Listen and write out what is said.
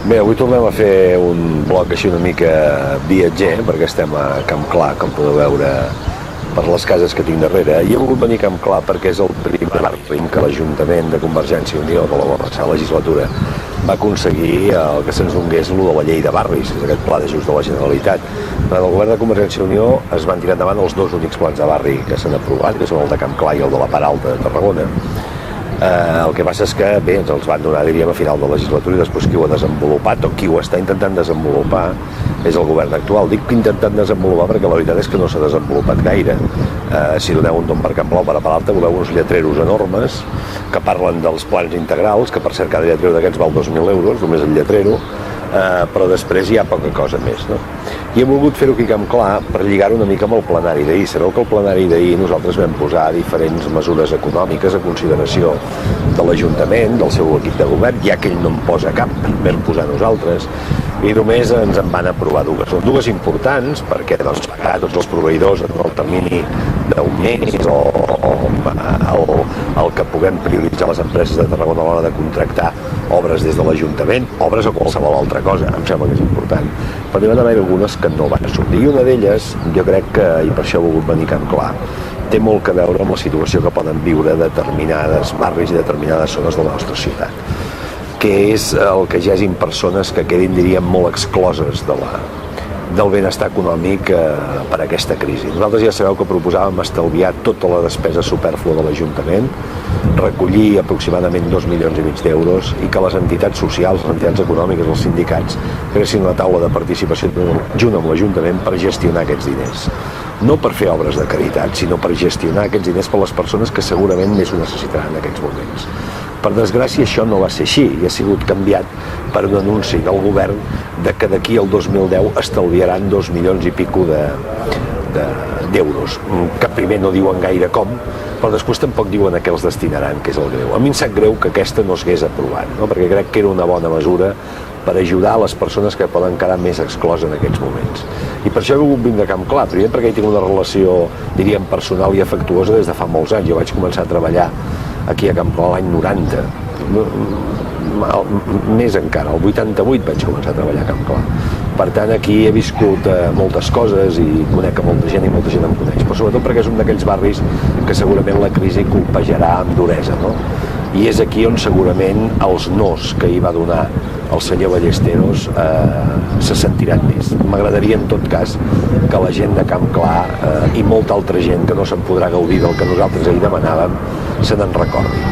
Bé, avui tornem a fer un bloc així una mica viatger, perquè estem a Camp Clar, com podeu veure per les cases que tinc darrere. I he volgut venir a Camp Clar perquè és el primer barri que l'Ajuntament de Convergència i Unió de la passada legislatura va aconseguir el que se'ns donés el de la llei de barris, és aquest pla d'ajust de la Generalitat. Durant el govern de Convergència i Unió es van tirar endavant els dos únics plans de barri que s'han aprovat, que són el de Camp Clar i el de la Part Alta de Tarragona. El que passa és que bé, ens els van donar, diríem, a final de legislatura, i després qui ho ha desenvolupat o qui ho està intentant desenvolupar és el govern actual. Dic que intentant desenvolupar perquè la veritat és que no s'ha desenvolupat gaire. Si doneu un tomb per Camp Clar o per a Part Alta, veureu uns lletreros enormes que parlen dels plans integrals, que per cert cada lletrero d'aquests val 2.000 euros, només el lletrero, però després hi ha poca cosa més, no? I he volgut fer-ho aquí a Camp Clar per lligar-ho una mica amb el plenari d'ahir. Sabeu que el plenari d'ahir nosaltres vam posar diferents mesures econòmiques a consideració de l'Ajuntament, del seu equip de govern, ja que ell no en posa cap, vam posar nosaltres, i només ens en van aprovar dues. Són dues importants perquè doncs, pagar tots els proveïdors en el termini d'un mes o el que puguem prioritzar les empreses de Tarragona a l'hora de contractar obres des de l'Ajuntament, obres o qualsevol altra cosa, em sembla que és important. Però n'hi van haver algunes que no van sortir, i una d'elles, jo crec que, i per això he volgut venir a Camp Clar, té molt a veure amb la situació que poden viure determinades barris i determinades zones de la nostra ciutat, que és el que ja hagin persones que quedin, diríem, molt excloses del benestar econòmic per aquesta crisi. Nosaltres ja sabeu que proposàvem estalviar tota la despesa supèrflua de l'Ajuntament, recollir aproximadament 2,5 milions d'euros i que les entitats socials, les entitats econòmiques, els sindicats, creessin una taula de participació junt amb l'Ajuntament per gestionar aquests diners. No per fer obres de caritat, sinó per gestionar aquests diners per les persones que segurament més ho necessitaran en aquests moments. Per desgràcia, això no va ser així i ha sigut canviat per un anunci del govern de que d'aquí al 2010 estalviaran 2 milions i pico d'euros, que primer no diuen gaire com, però després tampoc diuen a què els destinaran, que és el greu. A mi em sap greu que aquesta no s'hagués aprovat, no? Perquè crec que era una bona mesura per ajudar a les persones que poden quedar més excloses en aquests moments. I per això he volgut vindre a Camp Clar, primer perquè hi tinc una relació, diríem, personal i afectuosa des de fa molts anys. Jo vaig començar a treballar aquí a Camp Clar l'any 90, més encara, el 88 vaig començar a treballar a Camp Clar. Per tant, aquí he viscut moltes coses i conec a molta gent i molta gent em coneix, però sobretot perquè és un d'aquells barris que segurament la crisi colpejarà amb duresa, no? I és aquí on segurament els nos que hi va donar el senyor Ballesteros se sentiran més. M'agradaria en tot cas que la gent de Camp Clar i molta altra gent que no se'n podrà gaudir del que nosaltres ahir demanàvem se n'en recordi.